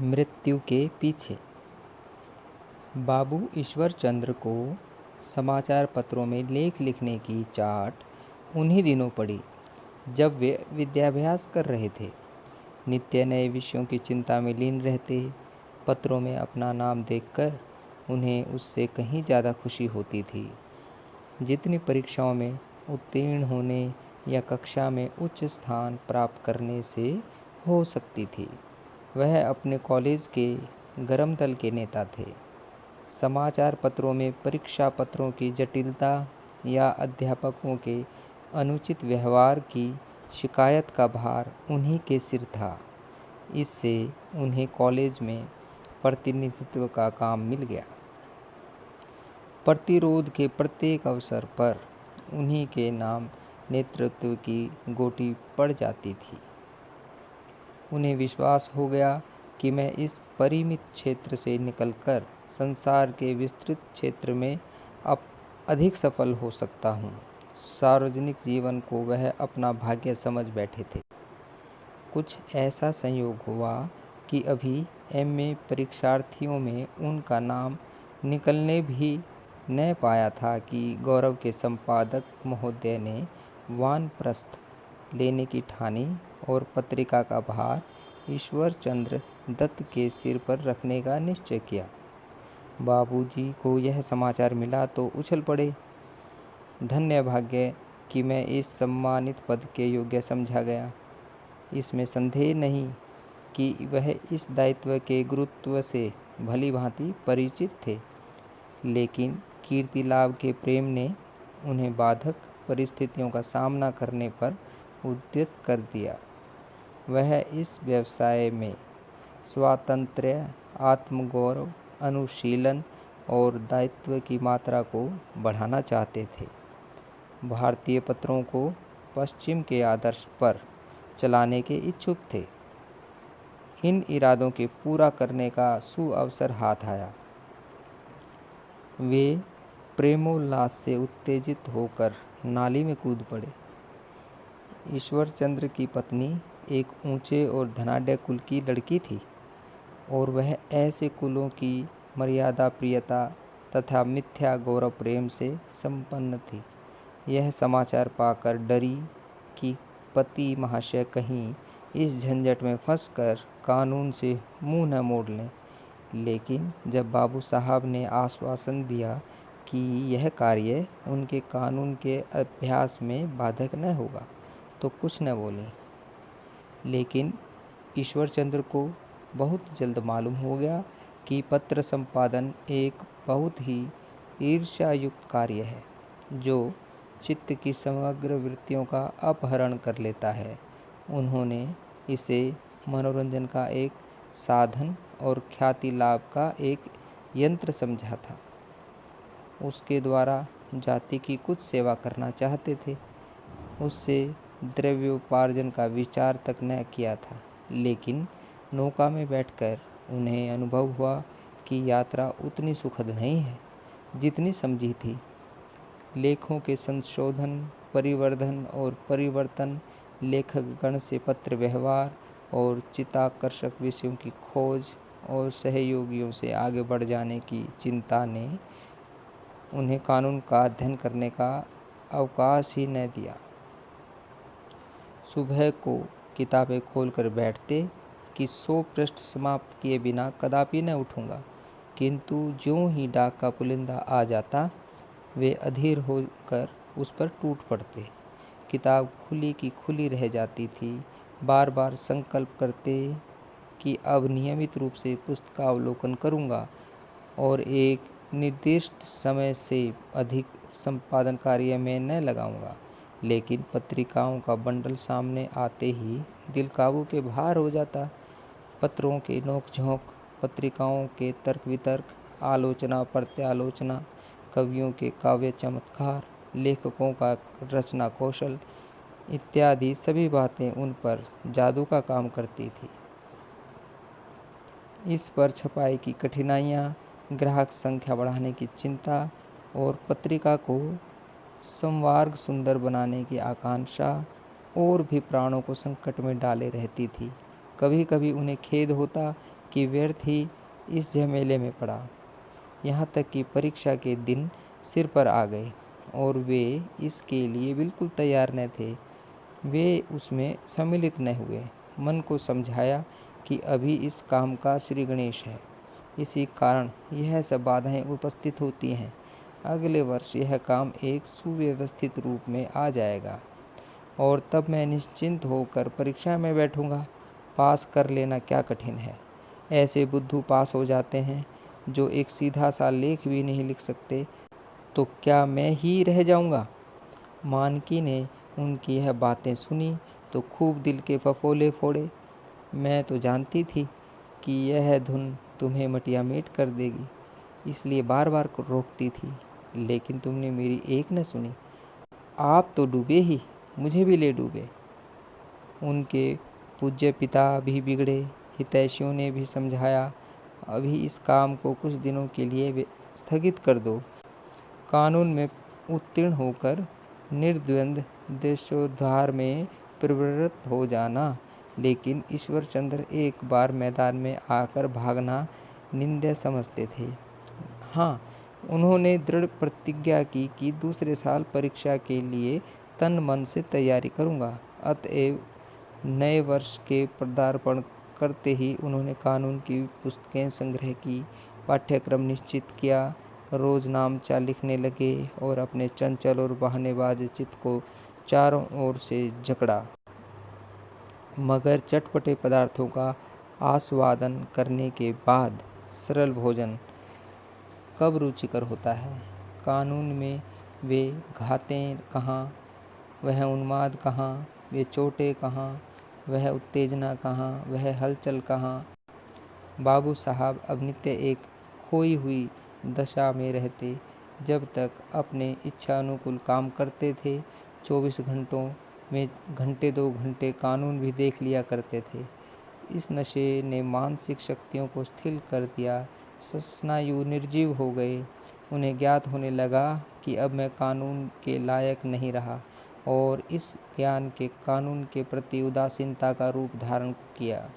मृत्यु के पीछे। बाबू ईश्वर चंद्र को समाचार पत्रों में लेख लिखने की चाट उन्हीं दिनों पड़ी जब वे विद्याभ्यास कर रहे थे। नित्य नए विषयों की चिंता में लीन रहते। पत्रों में अपना नाम देखकर उन्हें उससे कहीं ज़्यादा खुशी होती थी जितनी परीक्षाओं में उत्तीर्ण होने या कक्षा में उच्च स्थान प्राप्त करने से हो सकती थी। वह अपने कॉलेज के गर्म दल के नेता थे। समाचार पत्रों में परीक्षा पत्रों की जटिलता या अध्यापकों के अनुचित व्यवहार की शिकायत का भार उन्हीं के सिर था। इससे उन्हें कॉलेज में प्रतिनिधित्व का काम मिल गया। प्रतिरोध के प्रत्येक अवसर पर उन्हीं के नाम नेतृत्व की गोटी पड़ जाती थी। उन्हें विश्वास हो गया कि मैं इस परिमित क्षेत्र से निकलकर संसार के विस्तृत क्षेत्र में अब अधिक सफल हो सकता हूँ। सार्वजनिक जीवन को वह अपना भाग्य समझ बैठे थे। कुछ ऐसा संयोग हुआ कि अभी एमए परीक्षार्थियों में उनका नाम निकलने भी न पाया था कि गौरव के संपादक महोदय ने वानप्रस्थ लेने की ठानी और पत्रिका का भार ईश्वर चंद्र दत्त के सिर पर रखने का निश्चय किया। बाबूजी को यह समाचार मिला तो उछल पड़े। धन्य भाग्य कि मैं इस सम्मानित पद के योग्य समझा गया। इसमें संदेह नहीं कि वह इस दायित्व के गुरुत्व से भली भांति परिचित थे, लेकिन कीर्ति लाभ के प्रेम ने उन्हें बाधक परिस्थितियों का सामना करने पर उद्यत कर दिया। वह इस व्यवसाय में स्वातंत्र्य, आत्मगौरव, अनुशीलन और दायित्व की मात्रा को बढ़ाना चाहते थे। भारतीय पत्रों को पश्चिम के आदर्श पर चलाने के इच्छुक थे। इन इरादों के पूरा करने का सुअवसर हाथ आया। वे प्रेमोल्लास से उत्तेजित होकर नाली में कूद पड़े। ईश्वर चंद्र की पत्नी एक ऊंचे और धनाढ्य कुल की लड़की थी और वह ऐसे कुलों की मर्यादा प्रियता तथा मिथ्या गौरव प्रेम से संपन्न थी। यह समाचार पाकर डरी कि पति महाशय कहीं इस झंझट में फंसकर कानून से मुंह न मोड़ लें। लेकिन जब बाबू साहब ने आश्वासन दिया कि यह कार्य उनके कानून के अभ्यास में बाधक न होगा तो कुछ न बोली। लेकिन ईश्वर चंद्र को बहुत जल्द मालूम हो गया कि पत्र संपादन एक बहुत ही ईर्ष्यायुक्त कार्य है जो चित्त की समग्र वृत्तियों का अपहरण कर लेता है। उन्होंने इसे मनोरंजन का एक साधन और ख्याति लाभ का एक यंत्र समझा था। उसके द्वारा जाति की कुछ सेवा करना चाहते थे। उससे द्रव्योपार्जन का विचार तक न किया था। लेकिन नौका में बैठकर उन्हें अनुभव हुआ कि यात्रा उतनी सुखद नहीं है जितनी समझी थी। लेखों के संशोधन, परिवर्धन और परिवर्तन, लेखकगण से पत्र व्यवहार और चित्ताकर्षक विषयों की खोज और सहयोगियों से आगे बढ़ जाने की चिंता ने उन्हें कानून का अध्ययन करने का अवकाश ही न दिया। सुबह को किताबें खोलकर बैठते कि 100 पृष्ठ समाप्त किए बिना कदापि न उठूंगा, किंतु ज्यों ही डाक का पुलिंदा आ जाता वे अधीर होकर उस पर टूट पड़ते। किताब खुली की खुली रह जाती थी। बार बार संकल्प करते कि अब नियमित रूप से पुस्तकावलोकन करूंगा और एक निर्दिष्ट समय से अधिक संपादन कार्य में न लगाऊंगा। लेकिन पत्रिकाओं का बंडल सामने आते ही दिल काबू के बाहर हो जाता। पत्रों के नोक-झोंक, पत्रिकाओं के तर्क वितर्क, आलोचना प्रत्यालोचना, कवियों के काव्य चमत्कार, लेखकों का रचना कौशल इत्यादि सभी बातें उन पर जादू का काम करती थी। इस पर छपाई की कठिनाइयाँ, ग्राहक संख्या बढ़ाने की चिंता और पत्रिका को संवार्ग सुंदर बनाने की आकांक्षा और भी प्राणों को संकट में डाले रहती थी। कभी कभी उन्हें खेद होता कि व्यर्थ ही इस झमेले में पड़ा। यहाँ तक कि परीक्षा के दिन सिर पर आ गए और वे इसके लिए बिल्कुल तैयार न थे। वे उसमें सम्मिलित न हुए। मन को समझाया कि अभी इस काम का श्री गणेश है, इसी कारण यह सब बाधाएं उपस्थित होती हैं। अगले वर्ष यह काम एक सुव्यवस्थित रूप में आ जाएगा और तब मैं निश्चिंत होकर परीक्षा में बैठूंगा। पास कर लेना क्या कठिन है। ऐसे बुद्धू पास हो जाते हैं जो एक सीधा सा लेख भी नहीं लिख सकते, तो क्या मैं ही रह जाऊंगा। मानकी ने उनकी यह बातें सुनी तो खूब दिल के फफोले फोड़े। मैं तो जानती थी कि यह धुन तुम्हें मटिया मेट कर देगी, इसलिए बार बार रोकती थी, लेकिन तुमने मेरी एक न सुनी। आप तो डूबे ही, मुझे भी ले डूबे। उनके पूज्य पिता भी बिगड़े। हितैषियों ने भी समझाया, अभी इस काम को कुछ दिनों के लिए स्थगित कर दो। कानून में उत्तीर्ण होकर निर्द्वंद देशोद्धार में प्रवृत्त हो जाना। लेकिन ईश्वरचंद्र एक बार मैदान में आकर भागना निंदा समझते थे। हाँ, उन्होंने दृढ़ प्रतिज्ञा की कि दूसरे साल परीक्षा के लिए तन मन से तैयारी करूँगा। अतएव नए वर्ष के पदार्पण करते ही उन्होंने कानून की पुस्तकें संग्रह की, पाठ्यक्रम निश्चित किया, रोज नामचा लिखने लगे और अपने चंचल और बहानेबाज चित्त को चारों ओर से जकड़ा। मगर चटपटे पदार्थों का आस्वादन करने के बाद सरल भोजन कब रुचिकर होता है। कानून में वे घातें कहाँ, वह उन्माद कहाँ, वे चोटें कहाँ, वह उत्तेजना कहाँ, वह हलचल कहाँ। बाबू साहब अब नित्य एक खोई हुई दशा में रहते। जब तक अपने इच्छा अनुकूल काम करते थे, 24 घंटों में घंटे 2 घंटे कानून भी देख लिया करते थे। इस नशे ने मानसिक शक्तियों को शिथिल कर दिया। स्नायु निर्जीव हो गए। उन्हें ज्ञात होने लगा कि अब मैं कानून के लायक नहीं रहा और इस ज्ञान के कानून के प्रति उदासीनता का रूप धारण किया।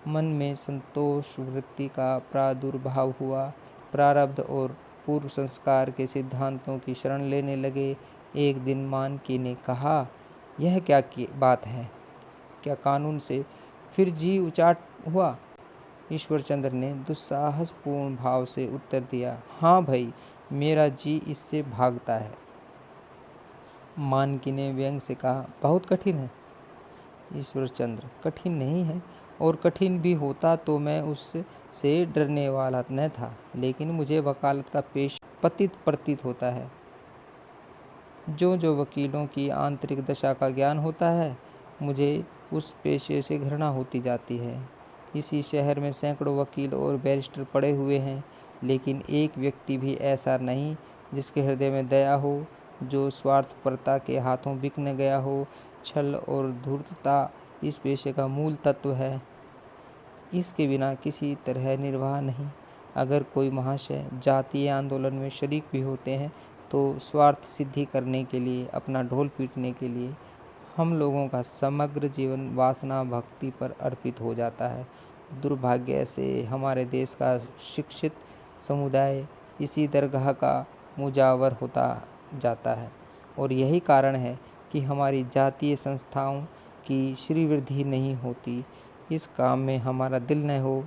मन में संतोष वृत्ति का प्रादुर्भाव हुआ। प्रारब्ध और पूर्व संस्कार के सिद्धांतों की शरण लेने लगे। एक दिन मानकी ने कहा, यह क्या की बात है, क्या कानून से फिर जी उचाट हुआ। ईश्वरचंद्र ने दुस्साहसपूर्ण भाव से उत्तर दिया, हाँ भाई, मेरा जी इससे भागता है। मानकी ने व्यंग से कहा, बहुत कठिन है। ईश्वरचंद्र, कठिन नहीं है, और कठिन भी होता तो मैं उससे डरने वाला न था, लेकिन मुझे वकालत का पेश पतित प्रतीत होता है। जो जो वकीलों की आंतरिक दशा का ज्ञान होता है, मुझे उस पेशे से घृणा होती जाती है। इसी शहर में सैकड़ों वकील और बैरिस्टर पड़े हुए हैं, लेकिन एक व्यक्ति भी ऐसा नहीं जिसके हृदय में दया हो, जो स्वार्थपरता के हाथों बिक न गया हो। छल और धूर्तता इस पेशे का मूल तत्व है। इसके बिना किसी तरह निर्वाह नहीं। अगर कोई महाशय जातीय आंदोलन में शरीक भी होते हैं तो स्वार्थ सिद्धि करने के लिए, अपना ढोल पीटने के लिए। हम लोगों का समग्र जीवन वासना भक्ति पर अर्पित हो जाता है। दुर्भाग्य से हमारे देश का शिक्षित समुदाय इसी दरगाह का मुजावर होता जाता है, और यही कारण है कि हमारी जातीय संस्थाओं की श्रीवृद्धि नहीं होती। इस काम में हमारा दिल न हो।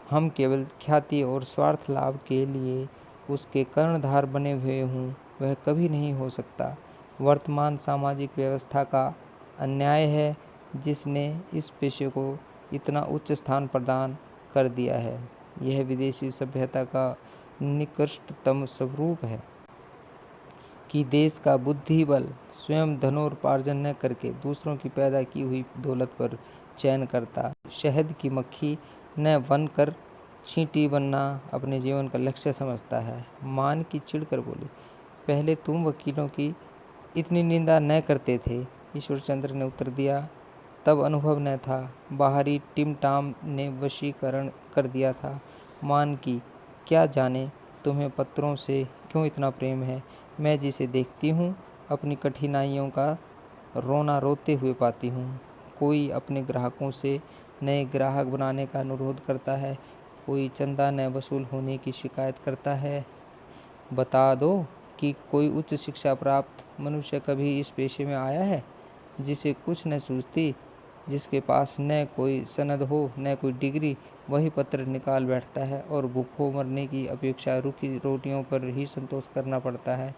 हम केवल ख्याति और स्वार्थ लाभ के लिए उसके कर्णधार बने हुए हों, वह कभी नहीं हो सकता। वर्तमान सामाजिक व्यवस्था का अन्याय है जिसने इस पेशे को इतना उच्च स्थान प्रदान कर दिया है। यह विदेशी सभ्यता का निकृष्टतम स्वरूप है कि देश का बुद्धि बल स्वयं धनोपार्जन न करके दूसरों की पैदा की हुई दौलत पर चयन करता। शहद की मक्खी न बनकर चींटी बनना अपने जीवन का लक्ष्य समझता है। मान की चिढ़कर बोली, पहले तुम वकीलों की इतनी निंदा न करते थे। ईश्वरचंद्र ने उत्तर दिया, तब अनुभव न था, बाहरी टिमटाम ने वशीकरण कर दिया था। मान की, क्या जाने तुम्हें पत्रों से क्यों इतना प्रेम है। मैं जिसे देखती हूँ अपनी कठिनाइयों का रोना रोते हुए पाती हूँ। कोई अपने ग्राहकों से नए ग्राहक बनाने का अनुरोध करता है, कोई चंदा न वसूल होने की शिकायत करता है। बता दो कि कोई उच्च शिक्षा प्राप्त मनुष्य कभी इस पेशे में आया है, जिसे कुछ न सूझती, जिसके पास न कोई सनद हो न कोई डिग्री। वही पत्र निकाल बैठता है और भूखों मरने की अपेक्षा रूखी रोटियों पर ही संतोष करना पड़ता है।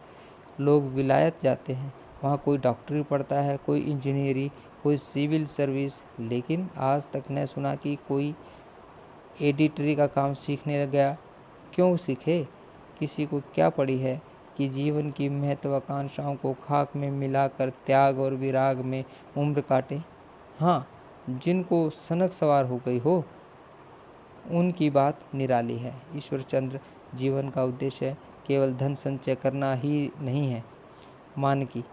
लोग विलायत जाते हैं, वहाँ कोई डॉक्टरी पढ़ता है, कोई इंजीनियरिंग, कोई सिविल सर्विस, लेकिन आज तक न सुना कि कोई एडिटरी का काम सीखने लग गया। क्यों सीखे? किसी को क्या पड़ी है कि जीवन की महत्वाकांक्षाओं को खाक में मिलाकर त्याग और विराग में उम्र काटे। हाँ, जिनको सनक सवार हो गई हो, उनकी बात निराली है। ईश्वरचंद्र, जीवन का उद्देश्य केवल धन संचय करना ही नहीं है। मानकी,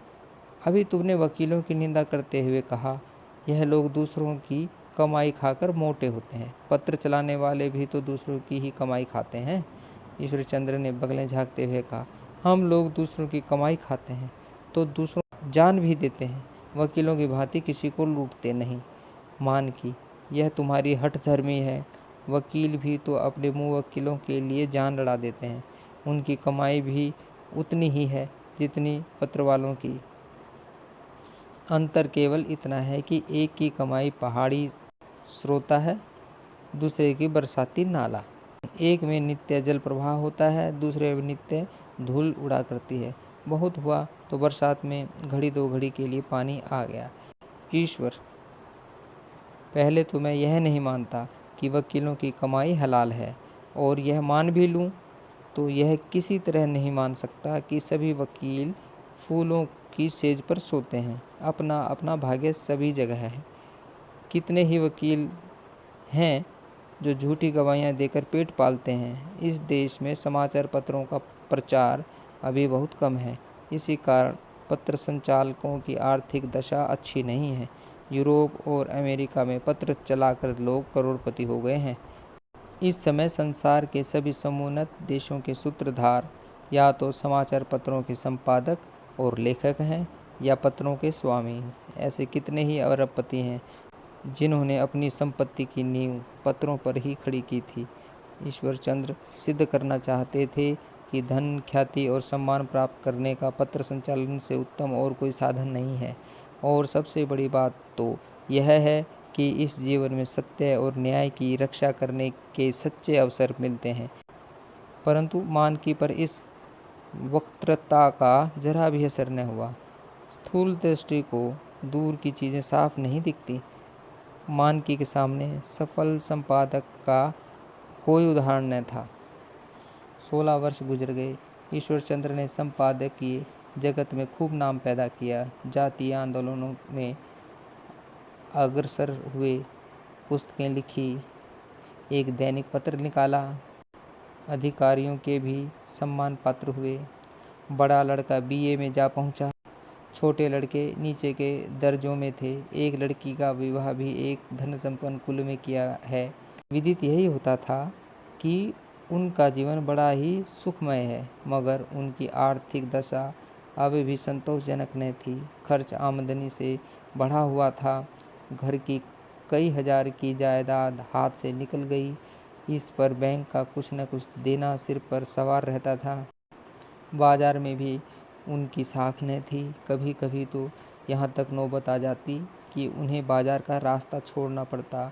अभी तुमने वकीलों की निंदा करते हुए कहा, यह लोग दूसरों की कमाई खाकर मोटे होते हैं। पत्र चलाने वाले भी तो दूसरों की ही कमाई खाते हैं। ईश्वरचंद्र ने बगलें झाँकते हुए कहा, हम लोग दूसरों की कमाई खाते हैं तो दूसरों जान भी देते हैं, वकीलों की भांति किसी को लूटते नहीं। मानकी, यह तुम्हारी हठ धर्मी है। वकील भी तो अपने मुँह वकीलों के लिए जान लड़ा देते हैं। उनकी कमाई भी उतनी ही है जितनी पत्र वालों की। अंतर केवल इतना है कि एक की कमाई पहाड़ी स्रोता है, दूसरे की बरसाती नाला। एक में नित्य जल प्रवाह होता है, दूसरे में नित्य धूल उड़ा करती है। बहुत हुआ तो बरसात में घड़ी दो घड़ी के लिए पानी आ गया। ईश्वर, पहले तो मैं यह नहीं मानता कि वकीलों की कमाई हलाल है, और यह मान भी लूँ तो यह किसी तरह नहीं मान सकता कि सभी वकील फूलों की सेज पर सोते हैं। अपना अपना भाग्य सभी जगह है। कितने ही वकील हैं जो झूठी गवाहियाँ देकर पेट पालते हैं। इस देश में समाचार पत्रों का प्रचार अभी बहुत कम है। इसी कारण पत्र संचालकों की आर्थिक दशा अच्छी नहीं है। यूरोप और अमेरिका में पत्र चलाकर लोग करोड़पति हो गए हैं। इस समय संसार के सभी समुन्नत देशों के सूत्रधार या तो समाचार पत्रों के संपादक और लेखक हैं या पत्रों के स्वामी। ऐसे कितने ही अरबपति हैं जिन्होंने अपनी संपत्ति की नींव पत्रों पर ही खड़ी की थी। ईश्वरचंद्र सिद्ध करना चाहते थे कि धन, ख्याति और सम्मान प्राप्त करने का पत्र संचालन से उत्तम और कोई साधन नहीं है। और सबसे बड़ी बात तो यह है कि इस जीवन में सत्य और न्याय की रक्षा करने के सच्चे अवसर मिलते हैं। परंतु मानकी पर इस वक्तृता का जरा भी असर न हुआ। स्थूल दृष्टि को दूर की चीज़ें साफ नहीं दिखती। मानकी के सामने सफल संपादक का कोई उदाहरण न था। 16 वर्ष गुजर गए। ईश्वरचंद्र ने संपादकीय जगत में खूब नाम पैदा किया। जातीय आंदोलनों में अग्रसर हुए, पुस्तकें लिखी, एक दैनिक पत्र निकाला, अधिकारियों के भी सम्मान पात्र हुए। बड़ा लड़का बीए में जा पहुंचा, छोटे लड़के नीचे के दर्जों में थे। एक लड़की का विवाह भी एक धन संपन्न कुल में किया है। विदित यही होता था कि उनका जीवन बड़ा ही सुखमय है, मगर उनकी आर्थिक दशा अब भी संतोषजनक न थी। खर्च आमदनी से बढ़ा हुआ था। घर की कई हजार की जायदाद हाथ से निकल गई। इस पर बैंक का कुछ न कुछ देना सिर पर सवार रहता था। बाजार में भी उनकी साख न थी। कभी कभी तो यहाँ तक नौबत आ जाती कि उन्हें बाजार का रास्ता छोड़ना पड़ता।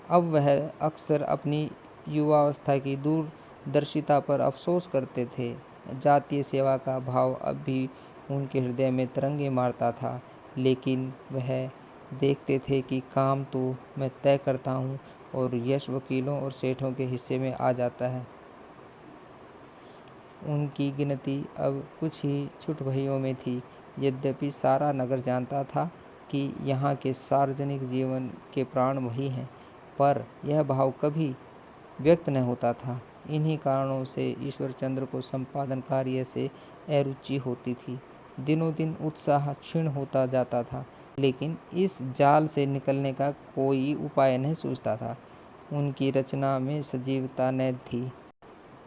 अब वह अक्सर अपनी युवावस्था की दूरदर्शिता पर अफसोस करते थे। जातीय सेवा का भाव अब भी उनके हृदय में तरंगे मारता था, लेकिन वह देखते थे कि काम तो मैं तय करता हूँ और यश वकीलों और सेठों के हिस्से में आ जाता है। उनकी गिनती अब कुछ ही छुट भइयों में थी। यद्यपि सारा नगर जानता था कि यहाँ के सार्वजनिक जीवन के प्राण वही हैं, पर यह भाव कभी व्यक्त न होता था। इन्हीं कारणों से ईश्वरचंद्र को संपादन कार्य से अरुचि होती थी। दिनों दिन उत्साह क्षीण होता जाता था, लेकिन इस जाल से निकलने का कोई उपाय नहीं सूझता था। उनकी रचना में सजीवता न थी,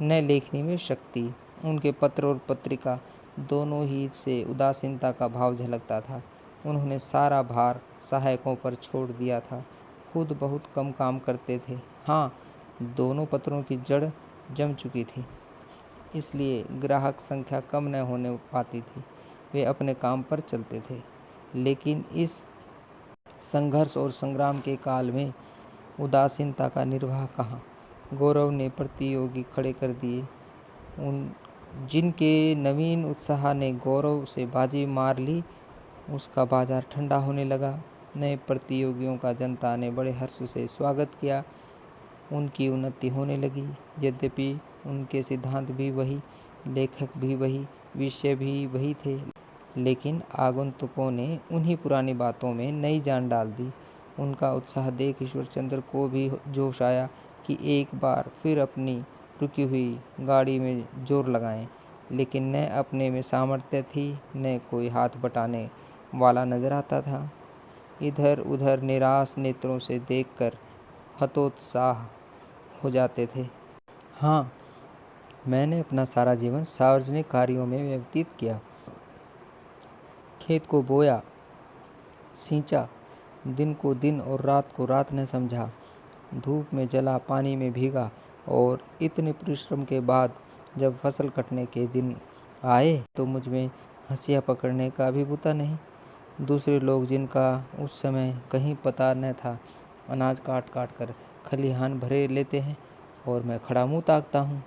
न लेखनी में शक्ति। उनके पत्र और पत्रिका दोनों ही से उदासीनता का भाव झलकता था। उन्होंने सारा भार सहायकों पर छोड़ दिया था। खुद बहुत कम काम करते थे। हाँ, दोनों पत्रों की जड़ जम चुकी थी, इसलिए ग्राहक संख्या कम न होने पाती थी। वे अपने काम पर चलते थे। लेकिन इस संघर्ष और संग्राम के काल में उदासीनता का निर्वाह कहाँ। गौरव ने प्रतियोगी खड़े कर दिए। उन जिनके नवीन उत्साह ने गौरव से बाजी मार ली, उसका बाजार ठंडा होने लगा। नए प्रतियोगियों का जनता ने बड़े हर्ष से स्वागत किया। उनकी उन्नति होने लगी। यद्यपि उनके सिद्धांत भी वही, लेखक भी वही, विषय भी वही थे, लेकिन आगंतुकों ने उन्हीं पुरानी बातों में नई जान डाल दी। उनका उत्साह देख ईश्वरचंद्र को भी जोश आया कि एक बार फिर अपनी रुकी हुई गाड़ी में जोर लगाएं। लेकिन न अपने में सामर्थ्य थी, न कोई हाथ बटाने वाला नजर आता था। इधर उधर निराश नेत्रों से देखकर हतोत्साह हो जाते थे। हाँ, मैंने अपना सारा जीवन सार्वजनिक कार्यों में व्यतीत किया। खेत को बोया, सींचा, दिन को दिन और रात को रात न समझा, धूप में जला, पानी में भीगा, और इतने परिश्रम के बाद जब फसल कटने के दिन आए तो मुझ में हंसिया पकड़ने का भी बुता नहीं। दूसरे लोग, जिनका उस समय कहीं पता न था, अनाज काट काट कर खलिहान भरे लेते हैं और मैं खड़ा मुँह ताकता हूँ।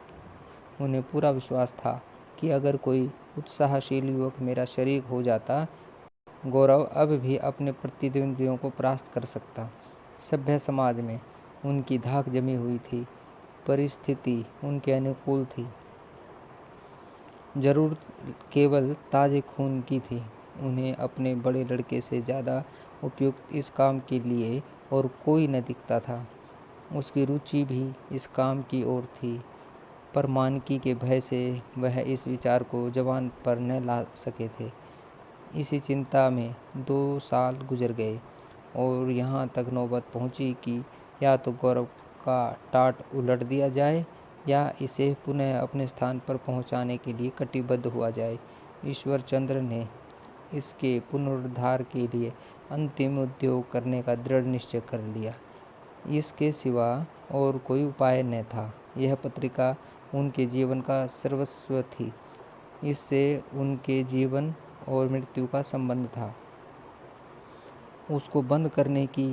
उन्हें पूरा विश्वास था कि अगर कोई उत्साहशील युवक मेरा शरीक हो जाता, गौरव अब भी अपने प्रतिद्वंदियों को परास्त कर सकता। सभ्य समाज में उनकी धाक जमी हुई थी। परिस्थिति उनके अनुकूल थी। जरूर केवल ताजे खून की थी। उन्हें अपने बड़े लड़के से ज़्यादा उपयुक्त इस काम के लिए और कोई न दिखता था। उसकी रुचि भी इस काम की ओर थी, पर मानकी के भय से वह इस विचार को जबान पर न ला सके थे। इसी चिंता में 2 साल गुजर गए और यहाँ तक नौबत पहुँची कि या तो गौरव का टाट उलट दिया जाए या इसे पुनः अपने स्थान पर पहुँचाने के लिए कटिबद्ध हुआ जाए। ईश्वरचंद्र ने इसके पुनरुद्धार के लिए अंतिम उद्योग करने का दृढ़ निश्चय कर लिया। इसके सिवा और कोई उपाय न था। यह पत्रिका उनके जीवन का सर्वस्व थी। इससे उनके जीवन और मृत्यु का संबंध था। उसको बंद करने की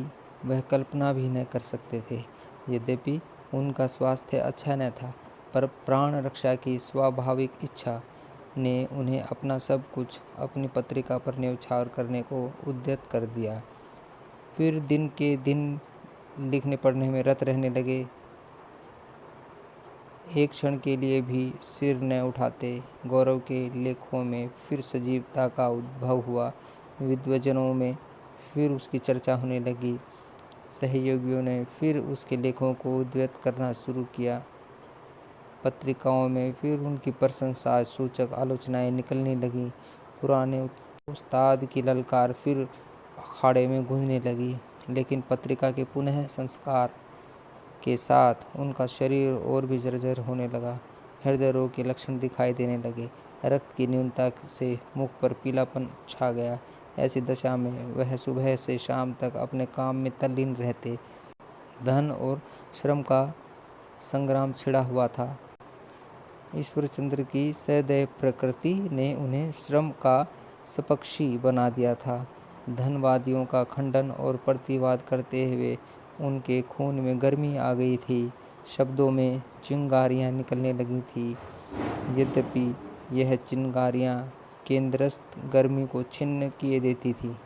वह कल्पना भी न कर सकते थे। यद्यपि उनका स्वास्थ्य अच्छा न था, पर प्राण रक्षा की स्वाभाविक इच्छा ने उन्हें अपना सब कुछ अपनी पत्रिका पर न्यौछावर करने को उद्यत कर दिया। फिर दिन के दिन लिखने पढ़ने में रत रहने लगे। एक क्षण के लिए भी सिर न उठाते। गौरव के लेखों में फिर सजीवता का उद्भव हुआ। विद्वजनों में फिर उसकी चर्चा होने लगी। सहयोगियों ने फिर उसके लेखों को उद्धृत करना शुरू किया। पत्रिकाओं में फिर उनकी प्रशंसा सूचक आलोचनाएं निकलने लगीं। पुराने उस्ताद की ललकार फिर अखाड़े में गूंजने लगी। लेकिन पत्रिका के पुनः संस्कार के साथ उनका शरीर और भी जर्जर होने लगा। हृदय रोग के लक्षण दिखाई देने लगे। रक्त की न्यूनता से मुख पर पीलापन छा गया। ऐसी दशा में वह सुबह से शाम तक अपने काम में तल्लीन रहते। धन और श्रम का संग्राम छिड़ा हुआ था। ईश्वरचंद्र की सदैव प्रकृति ने उन्हें श्रम का सपक्षी बना दिया था। धनवादियों का खंडन और प्रतिवाद करते हुए उनके खून में गर्मी आ गई थी। शब्दों में चिंगारियां निकलने लगी थी। यद्यपि यह चिंगारियां केंद्रस्थ गर्मी को छिन्न किए देती थी।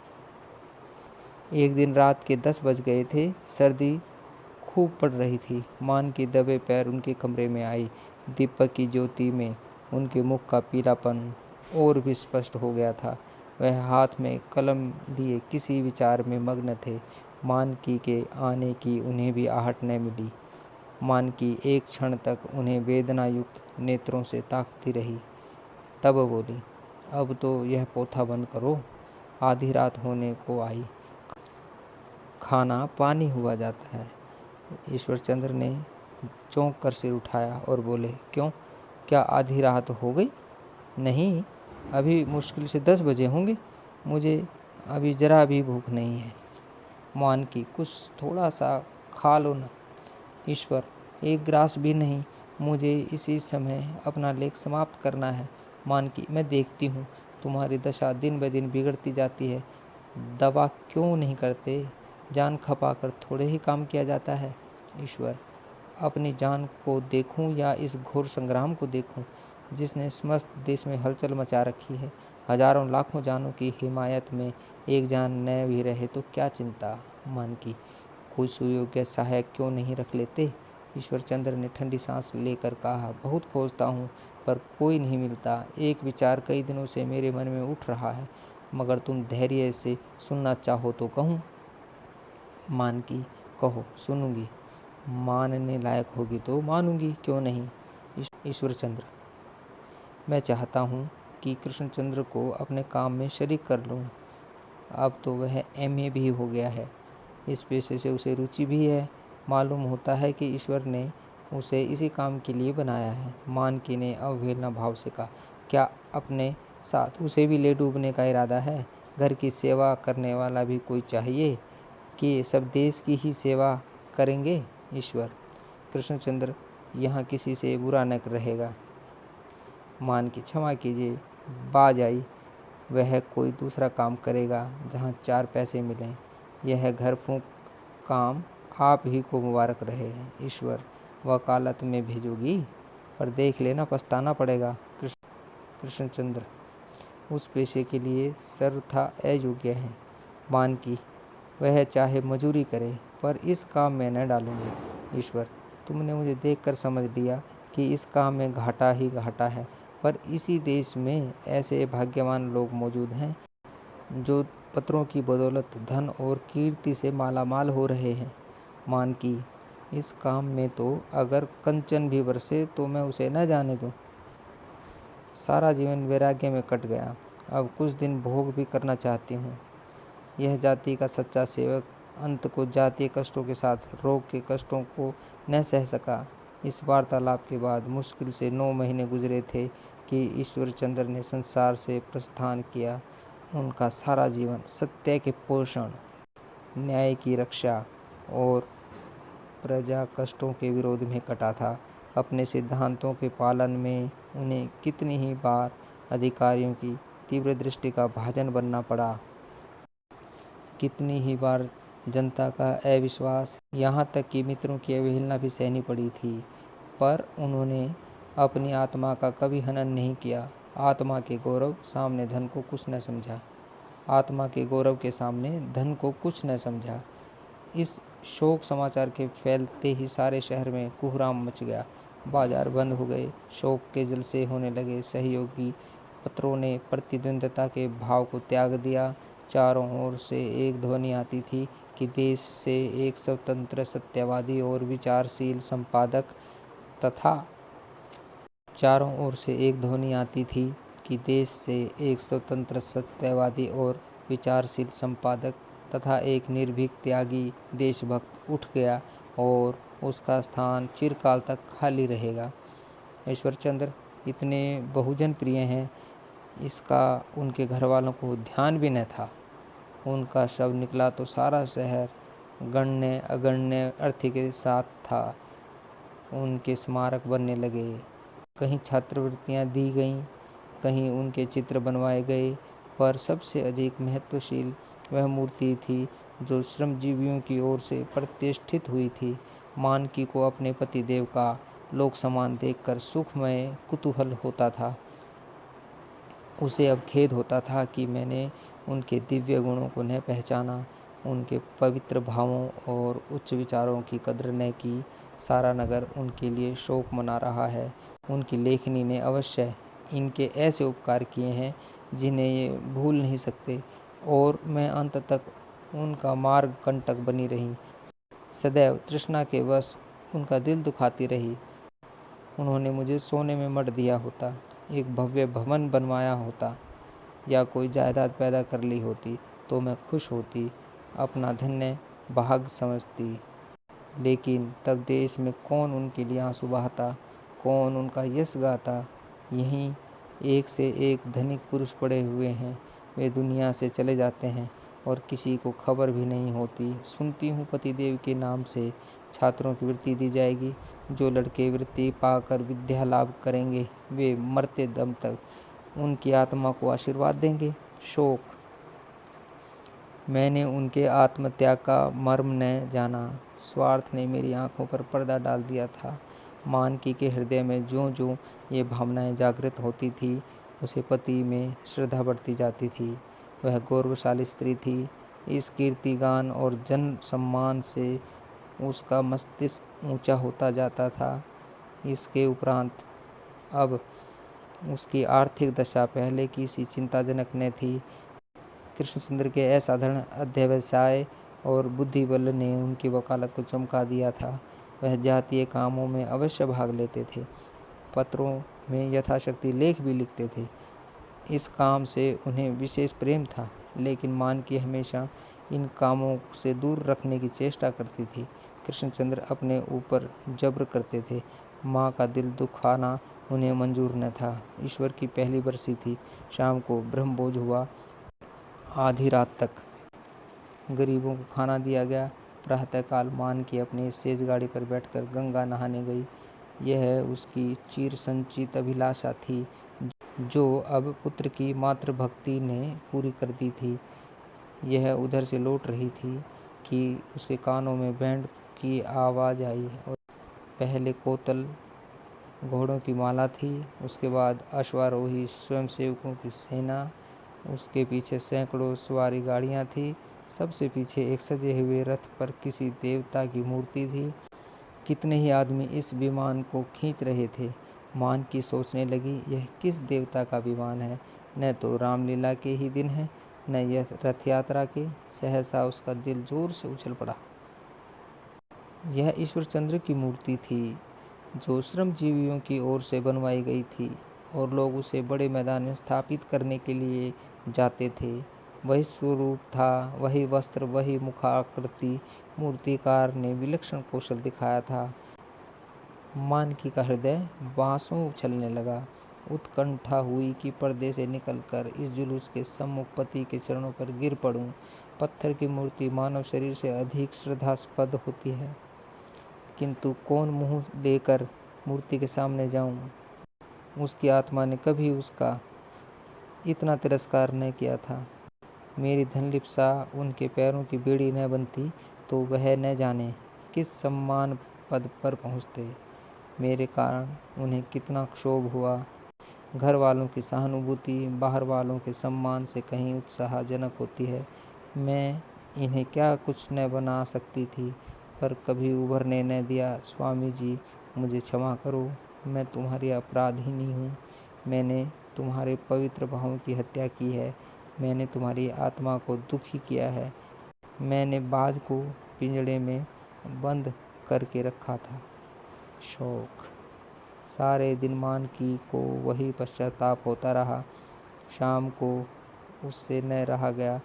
एक दिन रात के 10 बज गए थे। सर्दी खूब पड़ रही थी। मान की दबे पैर उनके कमरे में आई। दीपक की ज्योति में उनके मुख का पीलापन और भी स्पष्ट हो गया था। वह हाथ में कलम लिए किसी विचार में मग्न थे। मानकी के आने की उन्हें भी आहट न मिली। मानकी एक क्षण तक उन्हें वेदना युक्त नेत्रों से ताकती रही, तब बोली, अब तो यह पोथा बंद करो, आधी रात होने को आई, खाना पानी हुआ जाता है। ईश्वरचंद्र ने चौंक कर सिर उठाया और बोले, क्यों, क्या आधी रात हो गई? नहीं, अभी मुश्किल से 10 बजे होंगे। मुझे अभी जरा भी भूख नहीं है। मानकी, कुछ थोड़ा सा खा लो ना। ईश्वर, एक ग्रास भी नहीं, मुझे इसी समय अपना लेख समाप्त करना है। मानकी, मैं देखती हूँ तुम्हारी दशा दिन ब दिन बिगड़ती जाती है। दवा क्यों नहीं करते? जान खपाकर थोड़े ही काम किया जाता है। ईश्वर, अपनी जान को देखूं या इस घोर संग्राम को देखूं जिसने समस्त देश में हलचल मचा रखी है। हजारों लाखों जानों की हिमायत में एक जान न भी रहे तो क्या चिंता। मानकी, कोई सुयोग्य सहायक क्यों नहीं रख लेते? ईश्वरचंद्र ने ठंडी सांस लेकर कहा, बहुत खोजता हूँ पर कोई नहीं मिलता। एक विचार कई दिनों से मेरे मन में उठ रहा है, मगर तुम धैर्य से सुनना चाहो तो कहूँ। मानकी, कहो, सुनूंगी। मानने लायक होगी तो मानूंगी, क्यों नहीं। ईश्वरचंद्र, मैं चाहता हूँ कि कृष्णचंद्र को अपने काम में शरीक कर लूँ। अब तो वह एमए भी हो गया है, इस पेशे से उसे रुचि भी है। मालूम होता है कि ईश्वर ने उसे इसी काम के लिए बनाया है। मानकी ने अवहेलना भाव से कहा, क्या अपने साथ उसे भी ले डूबने का इरादा है? घर की सेवा करने वाला भी कोई चाहिए कि सब देश की ही सेवा करेंगे? ईश्वर, कृष्णचंद्र यहाँ किसी से बुरा न रहेगा। मानकी, क्षमा कीजिए, बाज आई। वह कोई दूसरा काम करेगा जहाँ 4 पैसे मिलें। यह घर फूंक काम आप ही को मुबारक रहे। ईश्वर, वकालत में भेजोगी? पर देख लेना, पछताना पड़ेगा। कृष्णचंद्र, उस पेशे के लिए सर्वथा अयोग्य है। मानकी, वह चाहे मजूरी करे पर इस काम में न डालूंगी। ईश्वर, तुमने मुझे देखकर समझ लिया कि इस काम में घाटा ही घाटा है, पर इसी देश में ऐसे भाग्यवान लोग मौजूद हैं जो पत्रों की बदौलत धन और कीर्ति से मालामाल हो रहे हैं। मानकी, इस काम में तो अगर कंचन भी बरसे तो मैं उसे न जाने दूं। सारा जीवन वैराग्य में कट गया, अब कुछ दिन भोग भी करना चाहती हूँ। यह जाति का सच्चा सेवक अंत को जातीय कष्टों के साथ रोग के कष्टों को न सह सका। इस वार्तालाप के बाद मुश्किल से 9 महीने गुजरे थे कि ईश्वरचंद्र ने संसार से प्रस्थान किया। उनका सारा जीवन सत्य के पोषण, न्याय की रक्षा और प्रजा कष्टों के विरोध में कटा था। अपने सिद्धांतों के पालन में उन्हें कितनी ही बार अधिकारियों की तीव्र दृष्टि का भाजन बनना पड़ा, कितनी ही बार जनता का अविश्वास, यहाँ तक कि मित्रों की अवहेलना भी सहनी पड़ी थी। पर उन्होंने अपनी आत्मा का कभी हनन नहीं किया। आत्मा के गौरव सामने धन को कुछ न समझा। आत्मा के गौरव के सामने धन को कुछ न समझा। इस शोक समाचार के फैलते ही सारे शहर में कोहराम मच गया। बाजार बंद हो गए, शोक के जलसे होने लगे। सहयोगी पत्रों ने प्रतिद्वंद्विता के भाव को त्याग दिया। चारों ओर से एक ध्वनि आती थी कि देश से एक स्वतंत्र सत्यवादी और विचारशील संपादक तथा चारों ओर से एक ध्वनि आती थी कि देश से एक स्वतंत्र सत्यवादी और विचारशील संपादक तथा एक निर्भीक त्यागी देशभक्त उठ गया और उसका स्थान चिरकाल तक खाली रहेगा। ईश्वरचंद्र इतने बहुजन प्रिय हैं, इसका उनके घर वालों को ध्यान भी न था। उनका शव निकला तो सारा शहर गण्य अगण्य अर्थी के साथ था। उनके स्मारक बनने लगे, कहीं छात्रवृत्तियां दी गईं, कहीं उनके चित्र बनवाए गए, पर सबसे अधिक महत्वशील वह मूर्ति थी जो श्रमजीवियों की ओर से प्रतिष्ठित हुई थी। मानकी को अपने पतिदेव का लोक सम्मान देखकर सुखमय कुतूहल होता था। उसे अब खेद होता था कि मैंने उनके दिव्य गुणों को न पहचाना, उनके पवित्र भावों और उच्च विचारों की कद्र न की। सारा नगर उनके लिए शोक मना रहा है। उनकी लेखनी ने अवश्य इनके ऐसे उपकार किए हैं जिन्हें ये भूल नहीं सकते, और मैं अंत तक उनका मार्ग कंटक बनी रही। सदैव तृष्णा के वश उनका दिल दुखाती रही। उन्होंने मुझे सोने में मढ़ दिया होता, एक भव्य भवन बनवाया होता या कोई जायदाद पैदा कर ली होती तो मैं खुश होती, अपना धन्य भाग समझती। लेकिन तब देश में कौन उनके लिए आंसू बहाता, कौन उनका यश गाता। यहीं एक से एक धनिक पुरुष पड़े हुए हैं, वे दुनिया से चले जाते हैं। और किसी को खबर भी नहीं होती। सुनती हूँ पतिदेव के नाम से छात्रों की वृत्ति दी जाएगी। जो लड़के वृत्ति पाकर विद्या लाभ करेंगे वे मरते दम तक उनकी आत्मा को आशीर्वाद देंगे। शोक। मैंने उनके आत्मत्याग का मर्म न जाना। स्वार्थ ने मेरी आंखों पर पर्दा डाल दिया था। मानकी के हृदय में ज्यों ज्यों ये भावनाएं जागृत होती थी उसे पति में श्रद्धा बढ़ती जाती थी। वह गौरवशाली स्त्री थी। इस कीर्तिगान और जन सम्मान से उसका मस्तिष्क ऊंचा होता जाता था। इसके उपरांत अब उसकी आर्थिक दशा पहले की सी चिंताजनक न थी। कृष्णचंद्र के असाधारण अध्यवसाय और बुद्धिबल ने उनकी वकालत को चमका दिया था। वह जातीय कामों में अवश्य भाग लेते थे। पत्रों में यथाशक्ति लेख भी लिखते थे। इस काम से उन्हें विशेष प्रेम था, लेकिन मानकी हमेशा इन कामों से दूर रखने की चेष्टा करती थी। कृष्णचंद्र अपने ऊपर जब्र करते थे। माँ का दिल दुखाना उन्हें मंजूर न था। ईश्वर की पहली बरसी थी। शाम को ब्रह्मभोज हुआ। आधी रात तक गरीबों को खाना दिया गया। प्रातःकाल मानकी अपनी सेज गाड़ी पर बैठकर गंगा नहाने गई। यह उसकी चिर संचित अभिलाषा थी, जो अब पुत्र की मातृभक्ति ने पूरी कर दी थी। यह उधर से लौट रही थी कि उसके कानों में बैंड की आवाज़ आई और पहले कोतल घोड़ों की माला थी, उसके बाद अश्वारोही स्वयंसेवकों की सेना, उसके पीछे सैकड़ों सवारी गाड़ियाँ थी। सबसे पीछे एक सजे हुए रथ पर किसी देवता की मूर्ति थी। कितने ही आदमी इस विमान को खींच रहे थे। मानकी सोचने लगी, यह किस देवता का विमान है? न तो रामलीला के ही दिन है, न यह रथ यात्रा के। सहसा उसका दिल जोर से उछल पड़ा। यह ईश्वरचंद्र की मूर्ति थी, जो श्रमजीवियों की ओर से बनवाई गई थी और लोग उसे बड़े मैदान में स्थापित करने के लिए जाते थे। वही स्वरूप था, वही वस्त्र, वही मुखाकृति। मूर्तिकार ने विलक्षण कौशल दिखाया था। मानकी का हृदय बांसों उछलने लगा। उत्कंठा हुई कि पर्दे से निकलकर इस जुलूस के सम्मुख पति के चरणों पर गिर पड़ूं। पत्थर की मूर्ति मानव शरीर से अधिक श्रद्धास्पद होती है, किंतु कौन मुंह लेकर मूर्ति के सामने जाऊं? उसकी आत्मा ने कभी उसका इतना तिरस्कार न किया था। मेरी धनलिप्सा उनके पैरों की बेड़ी न बनती तो वह न जाने किस सम्मान पद पर पहुँचते। मेरे कारण उन्हें कितना क्षोभ हुआ। घर वालों की सहानुभूति बाहर वालों के सम्मान से कहीं उत्साहजनक होती है। मैं इन्हें क्या कुछ न बना सकती थी, पर कभी उभरने न दिया। स्वामी जी, मुझे क्षमा करो, मैं तुम्हारी अपराधिनी हूँ। मैंने तुम्हारे पवित्र भावों की हत्या की है। मैंने तुम्हारी आत्मा को दुखी किया है। मैंने बाज को पिंजड़े में बंद करके रखा था। शोक। सारे दिन मानकी को वही पश्चाताप होता रहा। शाम को उससे न रहा गया।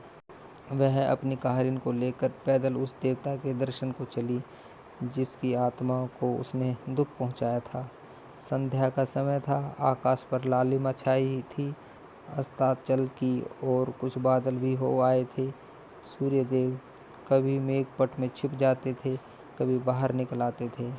वह अपनी कहारिन को लेकर पैदल उस देवता के दर्शन को चली जिसकी आत्मा को उसने दुख पहुंचाया था। संध्या का समय था। आकाश पर लालिमा छाई थी। अस्ताचल की और कुछ बादल भी हो आए थे। सूर्यदेव कभी मेघपट में छिप जाते थे, कभी बाहर निकल आते थे।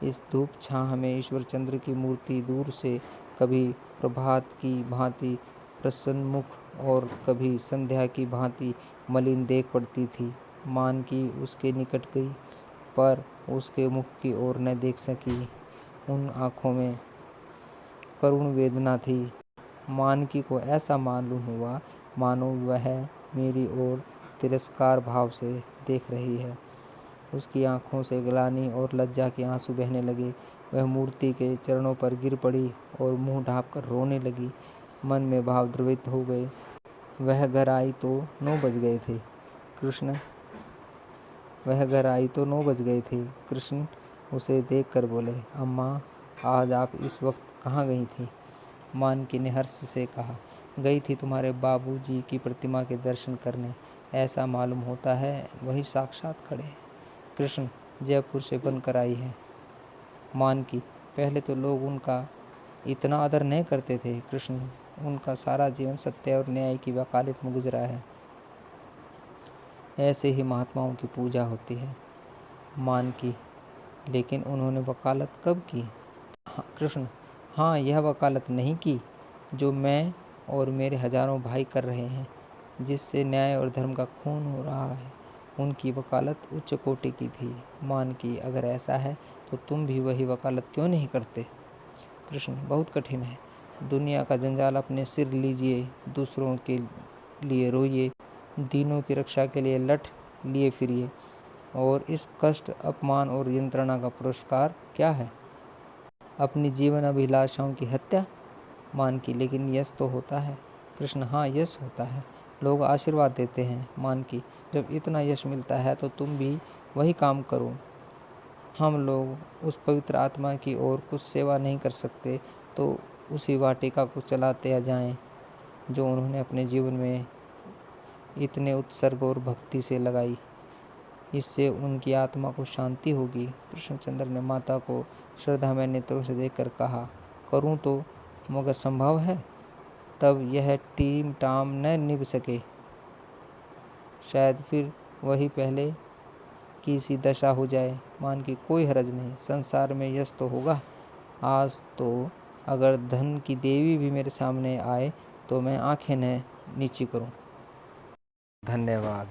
इस धूप छाह में ईश्वरचंद्र की मूर्ति दूर से कभी प्रभात की भांति प्रसन्नमुख और कभी संध्या की भांति मलिन देख पड़ती थी। मानकी उसके निकट गई, पर उसके मुख की ओर न देख सकी। उन आँखों में करुण वेदना थी। मानकी को ऐसा मालूम हुआ मानो वह मेरी ओर तिरस्कार भाव से देख रही है। उसकी आंखों से ग्लानि और लज्जा के आंसू बहने लगे। वह मूर्ति के चरणों पर गिर पड़ी और मुंह ढांपकर रोने लगी। मन में भाव द्रवित हो गए। वह घर आई तो 9 बज गए थे। कृष्ण उसे देखकर बोले, अम्मा, आज आप इस वक्त कहाँ गई थी? मानकी ने हर्ष से कहा, गई थी तुम्हारे बाबूजी की प्रतिमा के दर्शन करने। ऐसा मालूम होता है वही साक्षात खड़े हैं। कृष्ण, जयपुर से बनकर आई है। मानकी, पहले तो लोग उनका इतना आदर नहीं करते थे। कृष्ण, उनका सारा जीवन सत्य और न्याय की वकालत में गुजरा है। ऐसे ही महात्माओं की पूजा होती है। मान की, लेकिन उन्होंने वकालत कब की? हाँ, कृष्ण, हाँ, यह वकालत नहीं की जो मैं और मेरे हजारों भाई कर रहे हैं, जिससे न्याय और धर्म का खून हो रहा है। उनकी वकालत उच्च कोटि की थी। मान की, अगर ऐसा है तो तुम भी वही वकालत क्यों नहीं करते? कृष्ण, बहुत कठिन है। दुनिया का जंजाल अपने सिर लीजिए, दूसरों के लिए रोइए, दीनों की रक्षा के लिए लठ लिए फिरिए, और इस कष्ट, अपमान और यंत्रणा का पुरस्कार क्या है? अपनी जीवन अभिलाषाओं की हत्या। मान की, लेकिन यश तो होता है। कृष्ण, हाँ, यश होता है, लोग आशीर्वाद देते हैं। मान की, जब इतना यश मिलता है तो तुम भी वही काम करो। हम लोग उस पवित्र आत्मा की ओर कुछ सेवा नहीं कर सकते तो उसी वाटिका को चलाते जाएं जो उन्होंने अपने जीवन में इतने उत्सर्ग और भक्ति से लगाई। इससे उनकी आत्मा को शांति होगी। कृष्णचंद्र ने माता को श्रद्धामय नेत्रों से देखकर कहा, करूं तो, मगर संभव है? तब यह टीम टाम न निभ सके। शायद फिर वही पहले की सी दशा हो जाए। मान की, कोई हरज नहीं, संसार में यश तो होगा। आज तो अगर धन की देवी भी मेरे सामने आए तो मैं आंखें न नीची करूं। धन्यवाद।